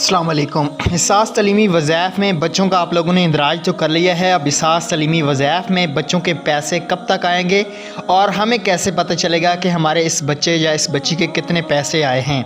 अस्सलाम वालेकुम। इसास तलीमी वज़ाइफ में बच्चों का आप लोगों ने इंदराज तो कर लिया है। अब इसास तलीमी वज़ाइफ में बच्चों के पैसे कब तक आएंगे और हमें कैसे पता चलेगा कि हमारे इस बच्चे या इस बच्ची के कितने पैसे आए हैं,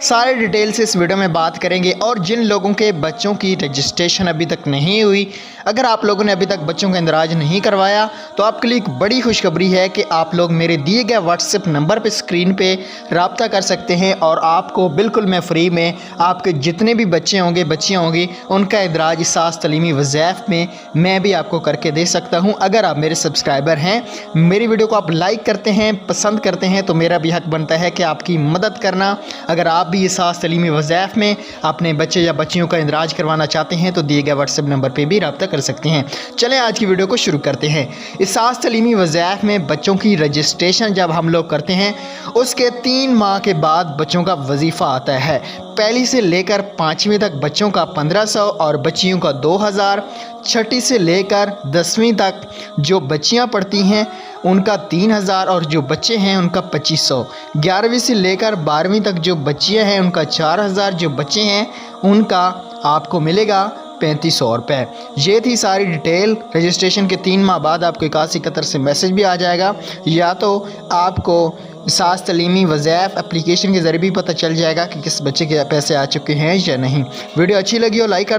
सारे डिटेल से इस वीडियो में बात करेंगे। और जिन लोगों के बच्चों की रजिस्ट्रेशन अभी तक नहीं हुई, अगर आप लोगों ने अभी तक बच्चों का इंदराज नहीं करवाया तो आपके लिए एक बड़ी खुशखबरी है कि आप लोग मेरे दिए गए व्हाट्सएप नंबर पर स्क्रीन पे रब्ता कर सकते हैं और आपको बिल्कुल मैं फ्री में आपके जितने भी बच्चे होंगे बच्चियाँ होंगी उनका इंदराज इसास तलीमी वज़ाइफ में मैं भी आपको करके दे सकता हूं। अगर आप मेरे सब्सक्राइबर हैं, मेरी वीडियो को आप लाइक करते हैं, पसंद करते हैं, तो मेरा भी हक बनता है कि आपकी मदद करना। अगर आप भी इसास तलीमी वज़ाइफ में अपने बच्चे या बच्चियों का इंदराज करवाना चाहते हैं तो दिए गए व्हाट्सएप नंबर पर भी रब्ता कर सकते हैं। चलें आज की वीडियो को शुरू करते हैं। इसास तलीमी वज़ाइफ में बच्चों की रजिस्ट्रेशन जब हम लोग करते हैं उसके 3 माह के बाद बच्चों का वजीफ़ा आता है। पहली से लेकर 5वीं तक बच्चों का 1500 और बच्चियों का 2000, छठी से लेकर 10वीं तक जो बच्चियां पढ़ती हैं उनका 3000 और जो बच्चे हैं उनका 2500, 11वीं से लेकर 12वीं तक जो बच्चियां हैं उनका 4000, जो बच्चे हैं उनका आपको मिलेगा 3500 रुपये। ये थी सारी डिटेल। रजिस्ट्रेशन के 3 माह बाद आपको 8171 से मैसेज भी आ जाएगा, या तो आपको इसास तलीमी वज़ाइफ एप्लीकेशन के ज़रिए भी पता चल जाएगा कि किस बच्चे के पैसे आ चुके हैं या नहीं। वीडियो अच्छी लगी हो लाइक